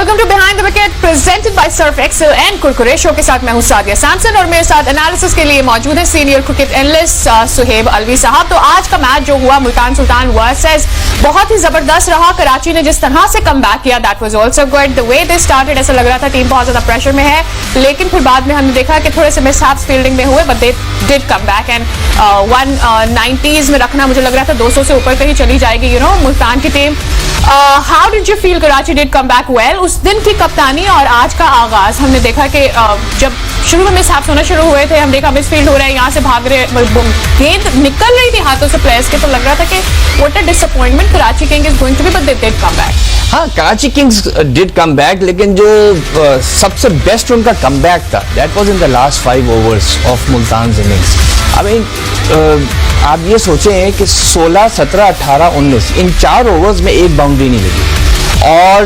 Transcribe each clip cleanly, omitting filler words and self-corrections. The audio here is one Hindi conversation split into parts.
Welcome to behind the wicket presented by Surf Excel and Kurkure show के साथ मैं हूं सादिया सैमसन और मेरे साथ एनालिसिस के लिए मौजूद है senior cricket analyst Suhaib Alvi साहब। तो आज का मैच जो हुआ मुल्तान सुल्तान वर्सेस बहुत ही जबरदस्त रहा। कराची ने जिस तरह से कम बैक किया that was also good. The way they started ऐसा लग रहा था टीम बहुत ज्यादा प्रेशर में है, लेकिन फिर बाद में हमने देखा कि थोड़े से मिसहैप्स फील्डिंग में हुए but they did come back and 190s में रखना मुझे लग रहा था 200 से ऊपर कहीं चली जाएगी मुल्तान की team. How did you feel? Karachi did come back well. उस दिन की कप्तानी और आज का आगाज हमने देखा कि जब शुरू में मिसहैप्स होना शुरू हुए थे, हम देखा मिसफील्ड हो रहा है, यहाँ से भाग रहे, गेंद निकल रही थी हाथों से प्लेयर्स के, तो लग रहा था कि what a disappointment Karachi king is going to be, but they did come back. हाँ, Karachi Kings did come back, लेकिन जो सबसे बेस्ट उनका कम बैक था that was in the last 5 overs of Multan innings. I mean आप ये सोचें कि 16, 17, 18, 19 इन 4 overs में एक बाउंड्री नहीं लगी और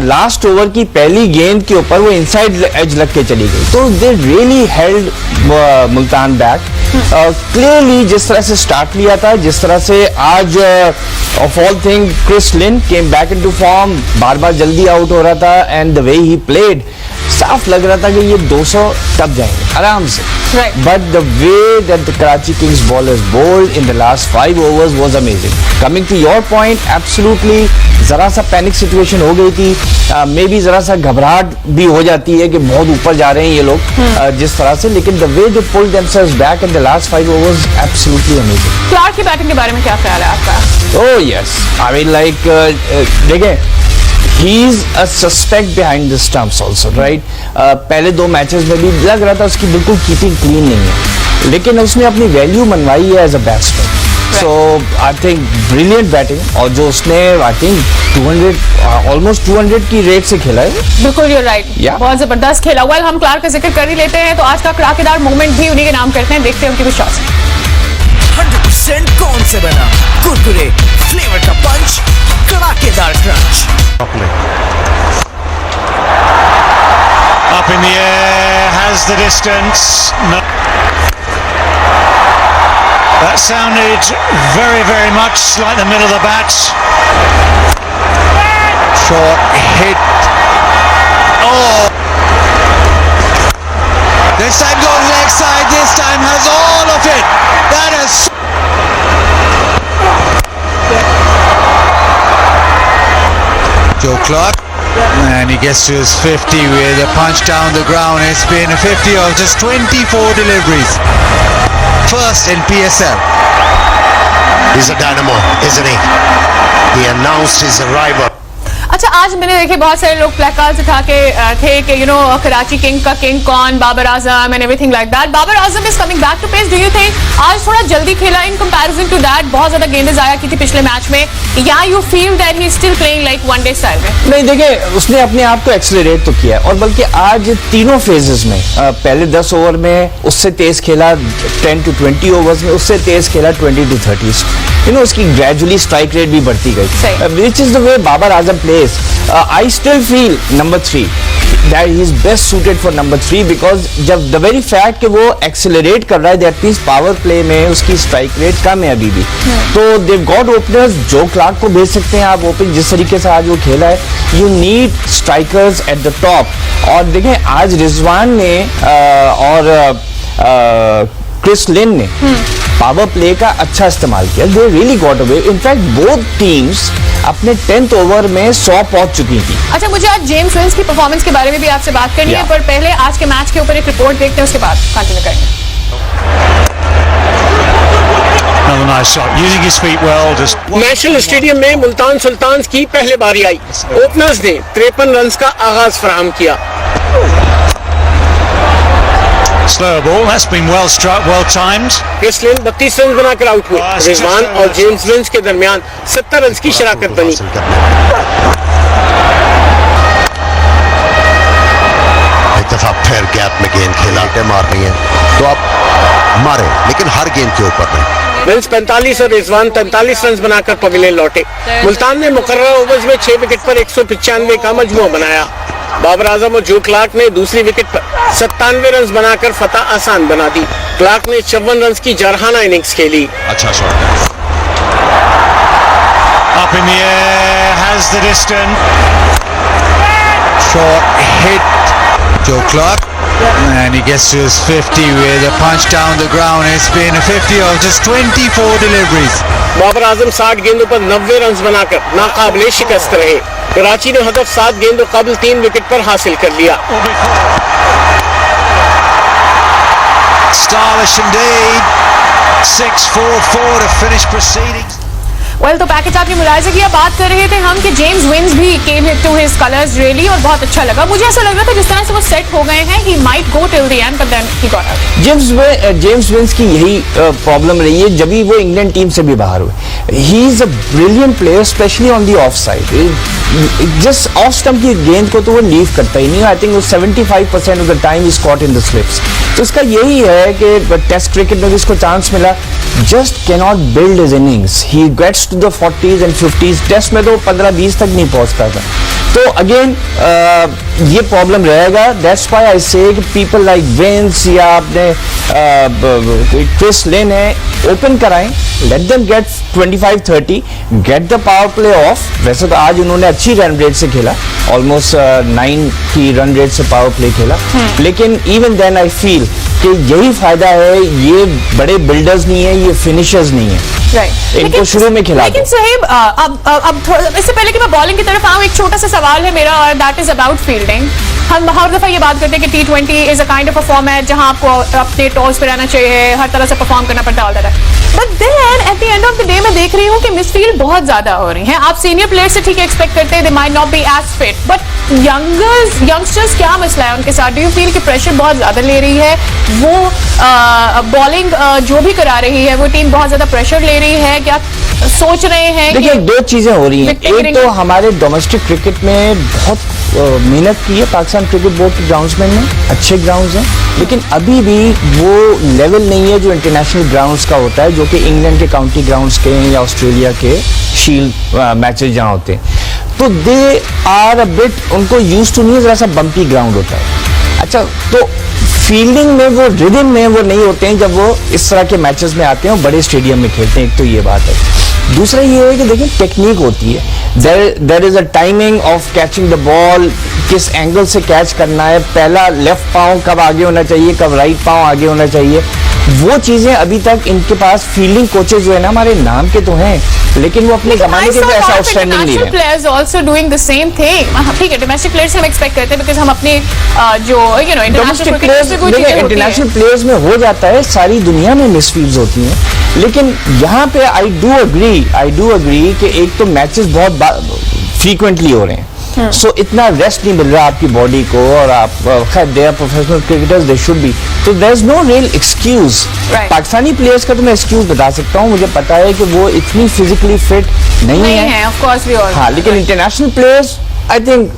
लास्ट ओवर की पहली गेंद के ऊपर वो इनसाइड एज लग के चली गई। तो they really held Multan back. Clearly जिस तरह से स्टार्ट लिया था, जिस तरह से आज of all thing Chris Lynn came back into form, बार बार जल्दी आउट हो रहा था and the way he played, साफ लग रहा था कि ये 200 टप जाएंगे आराम से। But the way that the Karachi Kings bowlers bowled in the last 5 overs was amazing. Coming to your point, absolutely जरा सा पैनिक सिचुएशन हो गई थी, मे बी जरा सा घबराहट भी हो जाती है कि बहुत ऊपर जा रहे हैं ये लोग जिस तरह से, लेकिन the way they pulled themselves back in the last 5 overs absolutely amazing. Clarke की बैटिंग के बारे में क्या ख्याल है आपका? Oh yes, I mean like देखें, he is a suspect behind the stumps also, right? पहले 2 मैचेस में भी लग रहा था उसकी बिल्कुल कीपिंग क्लीन नहीं है, लेकिन उसने अपनी वैल्यू मनवाई है as a batsman. So I think brilliant batting, और जो उसने आई थिंक 200 ऑलमोस्ट 200 की रेट से खेला है। बिल्कुल you're right, बहुत जबरदस्त खेला। वेल हम क्लार्क का जिक्र कर ही लेते हैं, तो आज का कड़ाकेदार मोमेंट भी उन्हीं के नाम करते हैं, देखते हैं उनकी कुछ शॉट्स। 100% कौन से बना कुरकुरे फ्लेवर का पंच, कड़ाकेदार crunch. Up in the air, has the distance. No. That sounded very, very much like the middle of the bat. Short hit. Oh! This time goes leg side. This time has all of it. That is. Joe Clark. And he gets to his 50 with a punch down the ground. It's been a 50 of just 24 deliveries. First in PSL. He's a dynamo, isn't he? He announced his arrival. अच्छा, आज मैंने देखे बहुत सारे लोग प्लेकार्ड्स उठा के थे कि कराची किंग का किंग कौन, Babar Azam and everything like that. Babar Azam is coming back to pace. Do you think आज थोड़ा जल्दी खेला इन कंपैरिजन टू दैट? बहुत ज्यादा गेंदें जाया की थी पिछले मैच में, या you feel that he is still playing like one day style में? नहीं, देखिए उसने अपने आप को एक्सेलरेट तो किया, और बल्कि आज तीनों फेजेस में, पहले 10 ओवर में उससे तेज खेला, 10 to 20 overs में उससे तेज खेला, 20 to 30s। उसकी ग्रेजुअली स्ट्राइक रेट भी बढ़ती गई, which is the way Babar Azam plays. I still feel number 3 that he is best suited for number 3, because जब the very fact कि वो accelerate कर रहा है, that means power play में उसकी strike rate कम है अभी भी। तो they've got openers, जो क्लार्क को भेज सकते हैं आप ओपन, जिस तरीके से आज वो खेला है। You need strikers at the top। और देखें आज रिजवान ने और क्रिस लिन ने पावर प्ले का अच्छा इस्तेमाल किया। They really got away. In fact both teams अपने 10th ओवर में 100 पहुंच चुकी थी। अच्छा, मुझे आज जेम्स विल्स की परफॉर्मेंस के बारे में भी आपसे बात करनी है, पर पहले आज के मैच के ऊपर एक रिपोर्ट देखते हैं, उसके बाद कंटिन्यू करेंगे। Another nice shot, using his feet well. Just national stadium में मुल्तान सुल्तान की पहले बारी आई। ओपनर्स ने 53 रन का आगाज फराहम किया। slower ball, that's been well struck, well timed. Chris Lynn 32 run बनाकर आउट हुए। रिजवान और जेम्स विल्स के दरमियान 70 रन की शराकत बनी। एक दफा फिर गैप में गेंद खेला के मार रही है, तो आप मारे, लेकिन हर गेंद के ऊपर नहीं। विल्स 45 और रिजवान 43 रन बनाकर पवेलियन लौटे। मुल्तान ने मुकर्रर ओवर्स में 6 विकेट पर 195 का मजमू बनाया। बाबर आजम और जो क्लार्क ने दूसरी विकेट पर 97 रन बनाकर फतह आसान बना दी। क्लार्क ने 54 रन की जारहाना इनिंग्स खेली। अच्छा shot, up in the air, has the distance. short hit. Joe Clark, and he gets to his 50 with a punch down the ground. It's been a 50 of just 24 deliveries. Babar Azam 60 गेंदों पर 90 रन बनाकर नाकाबिले शिकस्त रहे। कराची ने हदफ 7 गेंदों कबल 3 विकेट पर हासिल कर लिया। Stylish indeed. 6-4-4 to finish proceedings. Well तो पैकेज आपने मुलाहिजा किया, बात कर रहे थे हम कि जेम्स विंस भी came to his colours really और बहुत अच्छा लगा। मुझे ऐसा लग रहा था जिस तरह से वो सेट हो गए हैं, he might go till the end but then he got out. James Vince की यही प्रॉब्लम रही है जब भी वो इंग्लैंड टीम से भी बाहर हुए। He is a brilliant player specially on the of side. Just off stump की गेंद को तो वो लीव करता ही नहीं। आई थिंक वो 75% of the time is caught in the slips. तो इसका यही है कि टेस्ट क्रिकेट में भी इसको चांस मिला, just cannot build his innings. He gets to the 40s and 50s। Test में तो 15-20 तक नहीं पहुंचता था। तो अगेन ये प्रॉब्लम रहेगा। दैट्स व्हाई आई से पीपल लाइक विंस या आपने क्रिस लिन है, ओपन कराएं, let them get 25-30, get the power play of. वैसे तो आज उन्होंने अच्छी रन रेट से खेला, ऑलमोस्ट 9 की रन रेट से पावर प्ले खेला, लेकिन इवन देन आई फील कि यही फायदा है। ये बड़े बिल्डर्स नहीं है, ये फिनिशर्स नहीं है। राइट, इनको शुरू में खिला। लेकिन सुहेब अब इससे पहले कि मैं बॉलिंग की तरफ आऊं, एक छोटा सा सवाल है मेरा और दैट इज अबाउट फील्डिंग। हम हर दफा ये बात करते हैं कि T20 is a kind of a format जहां आपको अपने टॉस पे रहना चाहिए, हर तरह से परफॉर्म करना पड़ता है। But then at the end of the day मैं देख रही हूँ कि मिसफील्ड बहुत ज्यादा हो रही है। आप सीनियर प्लेयर से ठीक है एक्सपेक्ट करते हैं, they might not be as fit, but youngsters क्या मसला है उनके साथ? डू यू फील कि प्रेशर बहुत ज्यादा ले रही है? वो बॉलिंग जो भी करा रही है वो टीम बहुत ज्यादा प्रेशर ले रही है? क्या सोच रहे हैं? देखिए, दो चीजें हो रही हैं। एक तो हमारे डोमेस्टिक क्रिकेट में बहुत मेहनत की है पाकिस्तान क्रिकेट बोर्ड के ग्राउंड्समैन ने, अच्छे ग्राउंड्स हैं, लेकिन अभी भी वो लेवल नहीं है जो इंटरनेशनल ग्राउंड्स का होता है, जो कि इंग्लैंड के काउंटी ग्राउंड्स के या ऑस्ट्रेलिया के शील्ड मैचेस जहाँ होते हैं। तो दे आर अ बिट, उनको यूज टू नहीं है, जरा सा बम्पी ग्राउंड होता है। अच्छा, तो फील्डिंग में वो रिदम में वो नहीं होते हैं जब वो इस तरह के मैचेस में आते हैं और बड़े स्टेडियम में खेलते हैं। एक तो ये बात है। दूसरा ये है कि देखिए टेक्निक होती है, there is a timing of catching the ball, किस एंगल से कैच करना है, पहला लेफ्ट पांव कब आगे होना चाहिए, कब राइट पांव आगे होना चाहिए। वो चीजें अभी तक इनके पास फील्डिंग कोचेज जो है ना, हमारे नाम के तो हैं, लेकिन वो अपने जमाने के तो ऐसा आउटस्टैंडिंग नहीं है। Players also doing the same thing. ठीक है, डोमेस्टिक प्लेयर्स हम एक्सपेक्ट करते हैं बिकॉज़ हम अपने जो डोमेस्टिक प्लेयर्स, देखिए इंटरनेशनल प्लेयर्स में हो जाता है, सारी दुनिया में मिसफील्ड्स होती हैं, लेकिन यहाँ पे आई डू अग्री कि एक तो मैचेस बहुत फ्रीक्वेंटली हो रहे हैं, सो इतना रेस्ट नहीं मिल रहा आपकी बॉडी को, और आप खैर they are professional cricketers, they should be, तो there is no real excuse. Pakistani players का तो मैं एक्सक्यूज बता सकता हूँ, मुझे पता है कि वो इतनी फिजिकली फिट नहीं है, ऑफ कोर्स वी ऑल, हाँ, लेकिन international players I think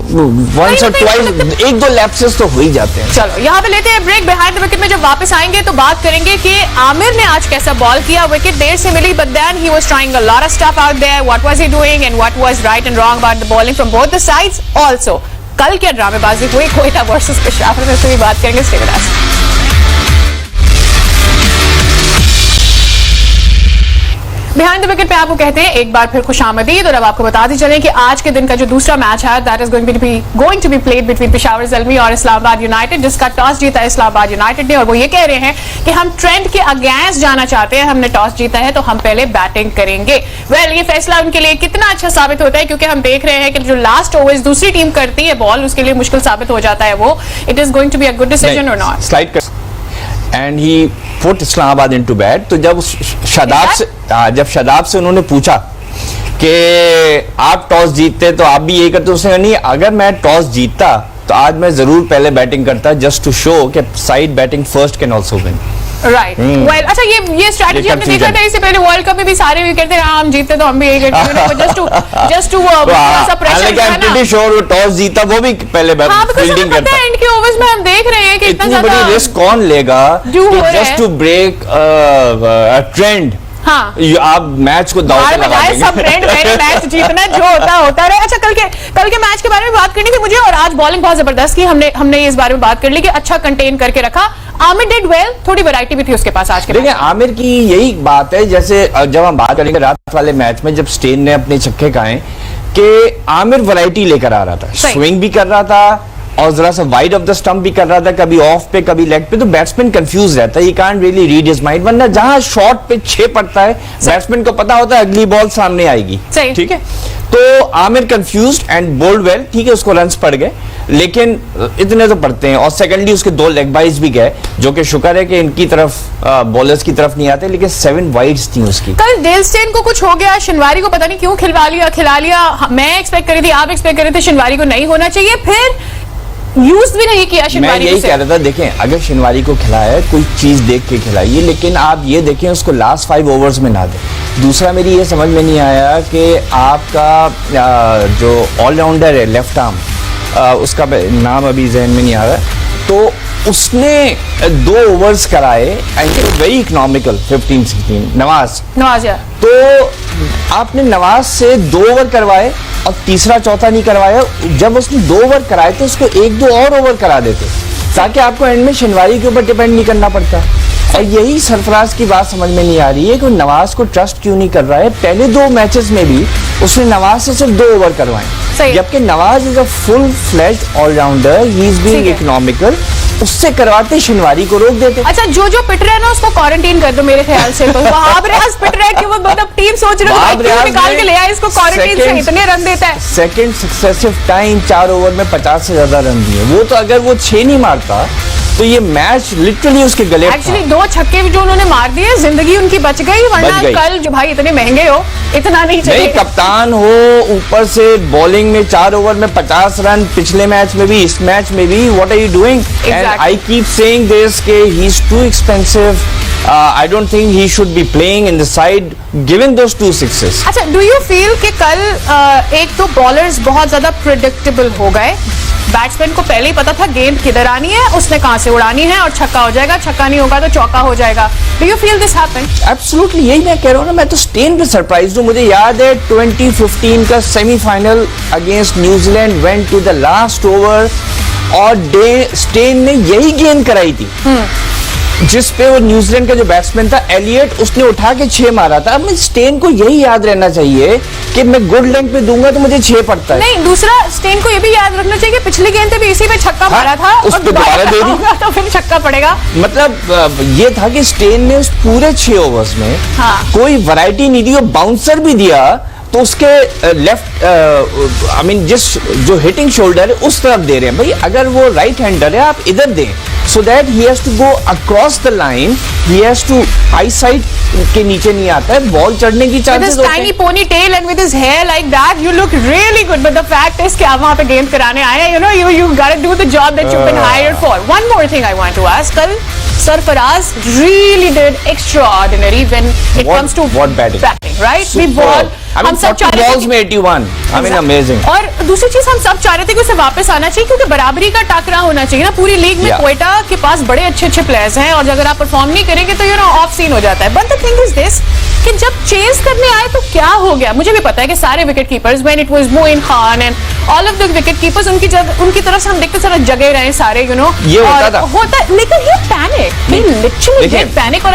once और ट्वाइस, एक दो लैप्सेस तो हो ही जाते हैं। चलो यहाँ पे लेते हैं ब्रेक। बिहाइंड द विकेट में जब वापस आएंगे तो बात करेंगे कि आमिर ने आज कैसा बॉल किया। विकेट देर से मिली, but then he was trying a lot of stuff out there. What was he doing and what was right and wrong about the bowling from both the sides. Also कल क्या ड्रामेबाजी हुई कोयटा वर्सेस पेशावर में, से भी बात करेंगे। Stay with us. Behind the wicket पे आपको कहते हैं एक बार फिर खुशामदीद, और अब आपको बताते चलें कि आज के दिन का जो दूसरा मैच है that is going to be played between Peshawar Zalmi और इस्लामाबाद यूनाइटेड, जिसका टॉस जीता है इस्लामाबाद यूनाइटेड ने, और वो ये कह रहे हैं कि हम ट्रेंड के अगेंस्ट जाना चाहते हैं, हमने टॉस जीता है तो हम पहले बैटिंग करेंगे। वेल, ये फैसला उनके लिए कितना अच्छा साबित होता है, क्योंकि हम देख रहे हैं कि जो लास्ट ओवर्स दूसरी टीम करती है बॉल, उसके लिए मुश्किल साबित हो जाता है वो। It is going to be a good decision और नॉट? स्लाइड कर and he put Islamabad into bat. तो जब शादाब से उन्होंने पूछा कि आप टॉस जीतते तो आप भी यही करते, उसने नहीं, अगर मैं टॉस जीतता तो आज मैं जरूर पहले बैटिंग करता, जस्ट टू शो कि side batting first can also win. Right, well, अच्छा ये स्ट्रैटेजी हमने देखा था इससे पहले वर्ल्ड कप में भी, सारे भी कहते हैं हम जीतते तो हम भी यही करते, जस्ट टू थोड़ा प्रेशर है ना। प्रीटी श्योर वो टॉस जीता वो भी पहले फील्डिंग करता है। एंड के ओवर्स में हम देख रहे हैं कि इतना ज्यादा बड़ी रिस्क कौन लेगा जस्ट टू ब्रेक ट्रेंड। हाँ, आप मैच को दांव पे लगा देंगे। सब ट्रेंड मैंने मैच जीतना जो होता रहे। अच्छा, कल के मैच के बारे में बात करनी थी मुझे, और आज बॉलिंग बहुत जबरदस्त की, हमने इस बारे में बात कर ली कि अच्छा कंटेन करके रखा। आमिर डिड वेल, थोड़ी वैरायटी भी थी उसके पास आज के। देखिए, आमिर की यही बात है, जैसे जब हम बात करेंगे रात वाले मैच में जब स्टेन ने अपने छक्के खाए, कि आमिर वैरायटी लेकर आ रहा था, स्विंग भी कर रहा था, और जरा सा वाइड ऑफ द स्टंप भी कर रहा था, कभी ऑफ पे कभी लेग पे, तो बैट्समैन कंफ्यूज रहता है, he can't really read his mind. वरना जहां शॉट पे 6 पड़ता है बैट्समैन को पता होता है अगली बॉल सामने आएगी, सही। ठीक है। तो Amir confused and bowled well, ठीक है, उसको रन्स पड़ गए, लेकिन इतने तो पड़ते हैं। और सेकेंडली उसके 2 लेग बाइज भी गए, जो कि शुक्र है कि इनकी तरफ बॉलर्स की तरफ नहीं आते, लेकिन 7 वाइड्स थी उसकी। कल डेल स्टेन को कुछ हो गया, शिनवारी को पता नहीं क्यों खिला लिया। मैं एक्सपेक्ट कर रही थी, आप एक्सपेक्ट कर रहे थे शिनवारी को नहीं होना चाहिए, फिर यूज भी नहीं किया मैं शिनवारी यही को। कह रहा था, देखें अगर शिनवारी को खिलाया कोई चीज देख के खिलाइए, लेकिन आप ये देखें उसको लास्ट 5 ओवर्स में ना दें। दूसरा मेरी ये समझ में नहीं आया कि आपका जो ऑलराउंडर है लेफ्ट आर्म, उसका नाम अभी जहन में नहीं आ रहा, तो उसने 2 ओवर्स कराए एंड वेरी इकोनॉमिकल 15-16 नवाज यार। तो आपने नवाज से 2 ओवर करवाए और तीसरा चौथा नहीं करवाया। जब उसने 2 ओवर कराए थे उसको 1-2 और ओवर करा देते, ताकि आपको एंड में शिनवारी के ऊपर डिपेंड नहीं करना पड़ता। और यही सरफराज की बात समझ में नहीं आ रही है कि नवाज को ट्रस्ट क्यों नहीं कर रहा है। पहले 2 मैचेस में भी उसने नवाज से सिर्फ 2 ओवर करवाए, जबकि Nawaz is a full fledged allrounder, he is being economical. उससे करवाते शिनवारी को रोक देते। अच्छा, जो पिट रहे हैं ना उसको क्वारंटीन कर दो मेरे ख्याल से। तो वहाब रियाज पिट रहे हैं कि वो मतलब टीम सोच रही है कि निकाल के ले आए इसको क्वारंटीन से, इतने रन देता है। सेकंड सक्सेसिव टाइम 4 ओवर में 50 से ज्यादा रन दिए। वो तो अगर वो 6 नहीं मारता तो ये मैच लिटरली उसके गले। एक्चुअली 2 छक्के जो उन्होंने मार दिए, जिंदगी उनकी बच गई, वरना कल जो भाई इतने महंगे हो, इतना नहीं चाहिए। कप्तान हो, ऊपर से बॉलिंग में 4 ओवर में 50 रन, पिछले मैच में भी इस मैच में भी, what are you doing? And I keep saying this के he is too expensive. I don't think he should be playing in the side given those 2 sixes. अच्छा, do you feel कि कल एक तो बॉलर्स बहुत ज्यादा प्रेडिक्टेबल हो गए, बैट्समैन को पहले ही पता था गेंद किधर आनी है, उसने कहां से उड़ानी है, और छक्का हो जाएगा, छक्का नहीं होगा तो चौका हो जाएगा। Do you feel this happened? Absolutely, यही मैं कह रहा हूँ ना, मैं तो स्टेन पे सरप्राइज हूँ। मुझे याद है 2015 का semifinal against New Zealand, went to the last over और स्टेन ने यही गेंद कराई थी जिस पे वो न्यूजीलैंड का जो बैट्समैन था एलियट, उसने उठा के 6 मारा था। अब मैं स्टेन को यही याद रहना चाहिए कि मैं गुड लेंथ पे दूंगा तो मुझे 6 पड़ता है। नहीं, दूसरा स्टेन को ये भी याद रखना चाहिए कि पिछली गेंद पे भी इसी पे छक्का मारा था, उस और पे दोबारा दे दी तो फिर छक्का पड़ेगा। मतलब ये था कि स्टेन ने उस पूरे 6 ओवर्स में कोई वैरायटी नहीं दी, और बाउंसर भी दिया तो उसके लेफ्ट आई मीन जो हिटिंग शोल्डर है उस तरफ दे रहे हैं। भाई अगर वो राइट हैंडर है आप इधर दें, so that he has to go across the line, he has to eyesight के नीचे नहीं आता है, बॉल चढ़ने की चांसेस होते हैं। With his tiny ponytail and with his hair like that, you look really good. But the fact is कि आप वहाँ पे गेंद कराने आए हैं, you gotta do the job that you've been hired for. One more thing I want to ask, कल Sarfaraz really did extraordinary when it comes to batting, right? We ball, हम सब चाह रहे थे में 81, I mean amazing. और दूसरी चीज हम सब चाह रहे थे कि उसे वापस आना चाहिए, क्योंकि बराबरी का टाकरा होना चाहिए ना पूरी लीग में। क्वेटा के पास बड़े अच्छे प्लेयर्स हैं, और अगर आप परफॉर्म नहीं करेंगे तो ऑफ सीन हो जाता है। But the thing is this कि जब चेस करने आए तो क्या हो गया, मुझे भी पता है कि सारे wicket keepers, when it was Moin Khan and all of the wicket keepers, उनकी तरफ से हम देखते सारा जगह रहे सारे, ये होता लेकिन ये पैनिक, ये लिटरली गेट पैनिक। और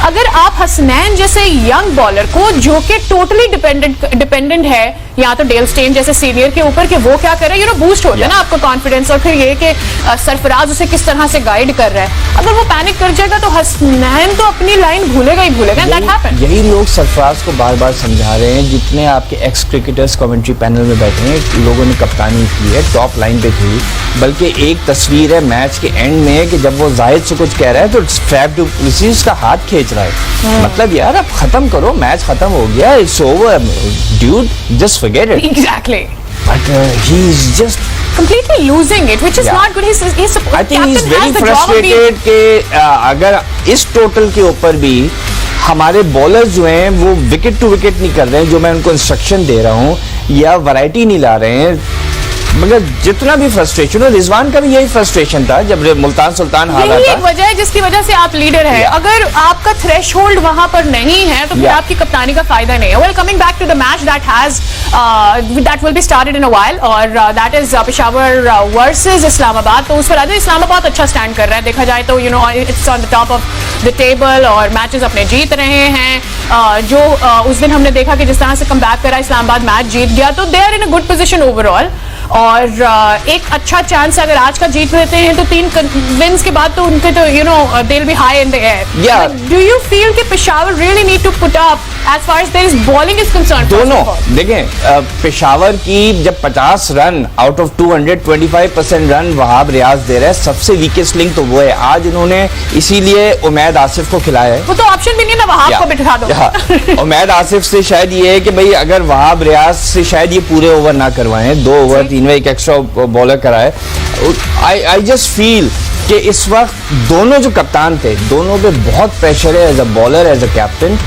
अगर आप हसनैन जैसे यंग बॉलर को, जो कि टोटली डिपेंडेंट है या तो डेल स्टेन जैसे सीनियर के ऊपर, कि वो क्या कर रहे हैं, बूस्ट हो जाए ना आपको कॉन्फिडेंस, और फिर ये कि सरफराज उसे किस तरह से गाइड कर रहा है। अगर वो पैनिक कर जाएगा तो हसनैन तो अपनी लाइन भूलेगा ही भूलेगा। That happened. यही लोग सरफराज को बार बार समझा रहे हैं, जितने आपके एक्स क्रिकेटर्स कमेंट्री पैनल में बैठे हैं, लोगों ने कप्तानी की है, टॉप लाइन पे थी। बल्कि एक तस्वीर है मैच के एंड में कि जब वो जाहिद से कुछ कह रहा है तो फैफ डू प्लेसिस का हाथ खींच रहा है। मतलब यार अब खत्म करो, मैच खत्म हो गया, it's over dude, just forget it. Exactly. But he is just completely losing it, which is not good. He's I think he's very frustrated कि अगर इस टोटल के ऊपर भी हमारे बॉलर्स जो हैं वो विकेट टू विकेट नहीं कर रहे हैं, जो मैं उनको इंस्ट्रक्शन दे रहा हूँ, या वैरायटी नहीं ला रहे हैं, मगर जितना भी फ्रस्ट्रेशन हो, रिजवान का भी यही फ्रस्ट्रेशन था जब मुल्तान सुल्तान हारा था। यही एक वजह है जिसकी वजह से आप लीडर हैं। अगर आपका थ्रेशोल्ड वहां पर नहीं है तो फिर आपकी कप्तानी का फायदा नहीं है। Well, coming back to the match that will be started in a while, और that is Peshawar versus Islamabad. तो उस पर आज इस्लामाबाद अच्छा स्टैंड कर रहा है, देखा जाए तो it's on the top of the table, और मैचेस अपने जीत रहे हैं। जो उस दिन हमने देखा कि जिस तरह से कम बैक करा इस्लामाबाद, मैच जीत गया, तो they are in a good position overall. और एक अच्छा चांस अगर आज का जीत लेते हैं तो 3 विन्स के बाद तो उनके तो they will be high in the air. Do you feel कि Peshawar really need to put up as far as there is bowling is concern? दोनों देखें, पेशावर की जब 50 run out of 225% run Wahab Riaz दे रहे हैं, सबसे वीकेस्ट लिंक तो वो है. आज उन्होंने इसीलिए उमैद आसिफ को खिलाया है. वो तो ऑप्शन भी नहीं ना, वहाब को बिठा दो. उमैद आसिफ से शायद ये है कि भाई अगर वहाब रियाज से शायद ये पूरे ओवर ना करवाएं, 2 ओवर 3 में एक एक्स्ट्रा बॉलर कराए. आई जस्ट फील कि इस वक्त दोनों जो कप्तान थे, दोनों पे बहुत प्रेशर है as a bowler, as a captain.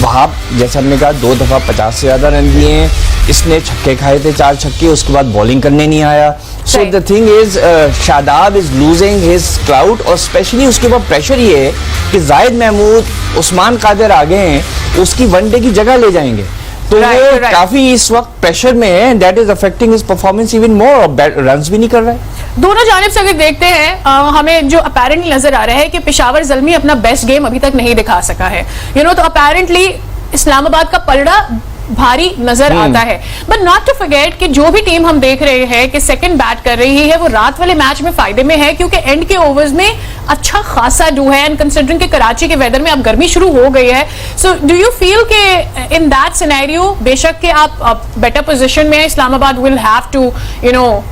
Wahab जैसे हमने कहा 2 दफा 50 से ज्यादा रन दिए हैं, इसने छक्के खाए थे 4 छक्के, उसके बाद बॉलिंग करने नहीं आया. So the thing is Shadab is losing his cloud, और स्पेशली उसके ऊपर प्रेशर ये है कि जाहिद महमूद, उस्मान कादिर आ गए हैं, उसकी वनडे की जगह ले जाएंगे. तो वो काफी इस वक्त प्रेशर में है, that is affecting his performance even more, और रन्स भी नहीं कर रहा है. दोनों जानिब से अगर देखते हैं, हमें जो अपेरेंटली नजर आ रहा है कि पेशावर ज़ल्मी अपना बेस्ट गेम अभी तक नहीं दिखा सका है. तो अपेरेंटली इस्लामाबाद का पलड़ा भारी नजर आता है. बट नॉट टू फॉरगेट कि जो भी टीम हम देख रहे हैं कि सेकंड बैट कर रही है, वो रात वाले मैच में फायदे में है, क्योंकि एंड के ओवर्स में अच्छा खासा डू है. एंड कंसिडरिंग कि कराची के वेदर में अब गर्मी शुरू हो गई है, सो डू यू फील कि इन दैट सिनेरियो बेशक कि आप बेटर पोजीशन में है, Islamabad will have to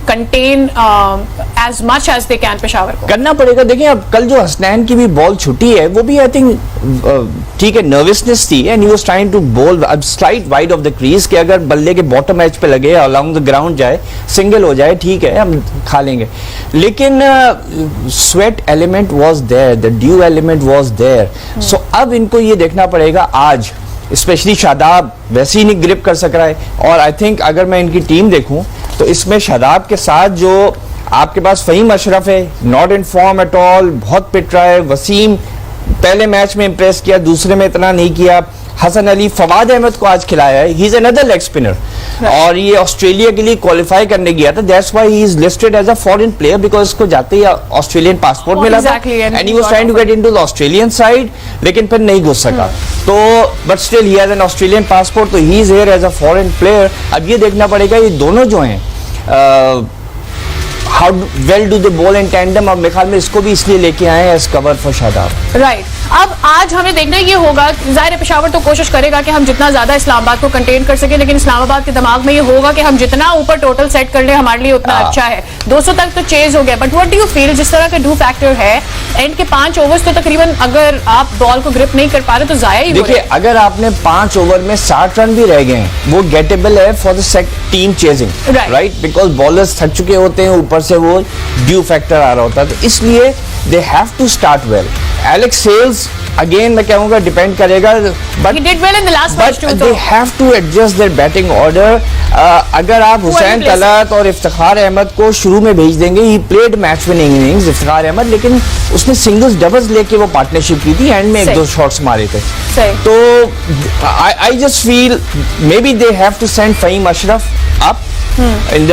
contain as much as they can Peshawar को करना पड़ेगा. देखिए अब कल जो हसनैन की भी बॉल छुट्टी है, वो भी आई थिंक ठीक है, नर्वसनेस थी, and he was trying to bowl अब slight wide off the crease कि अगर बल्ले के बॉटम एज पे लगे, अलोंग द ग्राउंड जाए, सिंगल हो जाए, ठीक है हम खा लेंगे. लेकिन sweat element was there, the dew element was there. So अब इनको ये देखना पड़ेगा आज, स्पेशली शादाब वैसे ही नहीं ग्रिप कर सक रहा है. और आई थिंक अगर मैं इनकी टीम देखूं तो इसमें शादाब के साथ जो आपके पास फ़हीम अशरफ है, not in form at all, बहुत पिट रहा है. वसीम पहले मैच में इंप्रेस किया, दूसरे में इतना नहीं किया. हसन अली, फवाद अहमद को आज खिलाया है, he is another leg spinner, और ये ऑस्ट्रेलिया के लिए क्वालिफाई करने गया था. That's why he is listed as a foreign player, because इसको जाते ही ऑस्ट्रेलियन पासपोर्ट मिला था, and he was trying to get into the Australian side, लेकिन फिर नहीं घुस सका. तो but still he has an Australian passport, तो he is here as a foreign player. अब ये देखना पड़ेगा ये दोनों जो हैं how well do they ball in tandem. अब मेरे ख्याल में इसको भी इसलिए लेके आए हैं as cover for Shadab. Right. अब आज हमें देखना ये होगा, ज़ाहिर पेशावर तो कोशिश करेगा कि हम जितना ज्यादा इस्लामाबाद को कंटेन कर सके, लेकिन इस्लामाबाद के दिमाग में ये होगा कि हम जितना ऊपर टोटल सेट कर ले हमारे लिए उतना अच्छा है. 200 तक तो चेज हो गया, but what do you feel, जिस तरह का डू फैक्टर है, एंड के 5 ओवर्स तो तकरीबन अगर आप बॉल को ग्रिप नहीं कर पा रहे तो जाया ही. देखिए अगर आपने 5 ओवर में 60 रन भी रह गए, वो गेटेबल है for the team chasing, right, because bowlers थक चुके होते हैं, ऊपर से वो ड्यू फैक्टर आ रहा होता है, तो इसलिए they have to start well. Alex Hales again मैं कहूंगा डिपेंड करेगा, but they have to adjust their batting order. अगर आप हुसैन तलत और इफ्तिखार अहमद को शुरू में भेज देंगे, he played match winning innings Iftikhar Ahmed, लेकिन उसने सिंगल्स डबल्स लेके वो पार्टनरशिप की थी, एंड में 1-2 शॉट्स मारे थे. तो I just feel maybe they have to send Faheem Ashraf up in the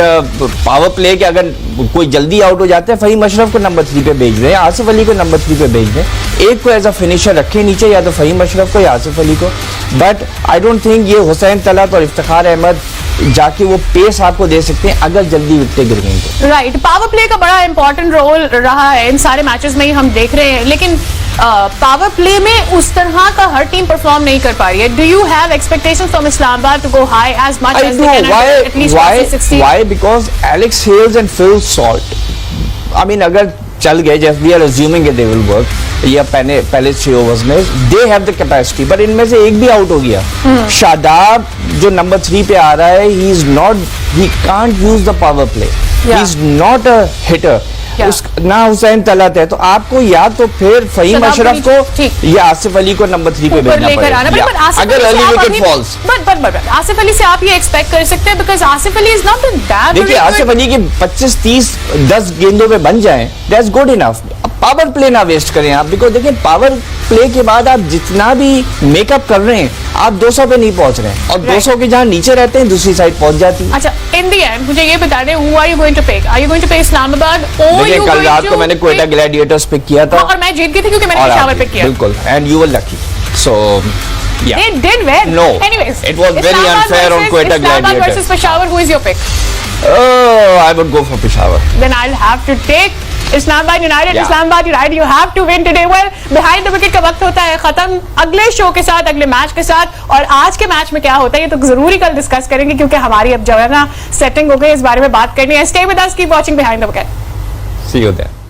power play, कि अगर कोई जल्दी आउट हो जाता है, फ़हीम अशरफ को नंबर 3 पे भेज दें, आसिफ अली को नंबर 3 पे भेज दें, एक को एज अ फिनिशर रखें नीचे, या तो फ़हीम अशरफ को या आसिफ अली को. बट आई डोंट थिंक ये हुसैन तलत और इफ्तिखार अहमद जाके वो पेस आपको दे सकते हैं अगर जल्दी विकेटें गिर गई तो. राइट. पावर प्ले का बड़ा इंपॉर्टेंट रोल रहा है इन सारे मैचेस में ही हम देख रहे हैं, लेकिन पावर प्ले में उस तरह का हर टीम परफॉर्म नहीं कर पा रही है. Do you have expectations from Islamabad to go high as much as they can at least 60? Why? Because Alex Hales and Phil Salt, I mean अगर चल गए, जैसे we are assuming they will work, या पहले 6 ओवर्स में they have the capacity, but इनमें से एक भी आउट हो गया. शादाब जो नंबर 3 पे आ रहा है, he can't use the power play, he is not a hitter. ना हुसैन तलत है, तो आपको या तो फिर फ़हीम अशरफ को या आसिफ अली को नंबर 3 पे भेजना पड़ेगा अगर early wicket falls. But Asif Ali से आप ये एक्सपेक्ट कर सकते हैं, because Asif Ali is not that. देखिए आसिफ अली की 25, 30, 10 गेंदों पे बन जाएं, that's good enough. Power play ना वेस्ट करें आप, बिकॉज देखिए पावर प्ले के बाद आप जितना भी मेकअप कर रहे हैं, आप 200 पे नहीं पहुंच रहे हैं, और 200 के जहां नीचे रहते हैं दूसरी साइड पहुंच जाती है. अच्छा, इन द एंड मुझे ये बता दें, who are you going to pick? Are you going to pick Islamabad और देखिए कल रात को मैंने क्वेटा ग्लैडिएटर्स पिक किया था, और मैं जीत गई थी क्योंकि मैंने पेशावर पिक किया. बिल्कुल, and you were lucky. So yeah, they did well. No, anyways, it was very unfair on Quetta Gladiators. Islamabad versus Peshawar, who is your pick? I would go for Peshawar. Then I'll have to take Islamabad United. Yeah. Islamabad United, you have to win today. Well, behind the wicket का वक्त होता है खत्म अगले शो के साथ, अगले मैच के साथ, और आज के मैच में क्या होता है ये तो जरूरी कल डिस्कस करेंगे क्योंकि हमारी अब जो है ना सेटिंग हो गई, इस बारे में बात करनी है. Stay with us, keep watching Behind the Wicket. See you there.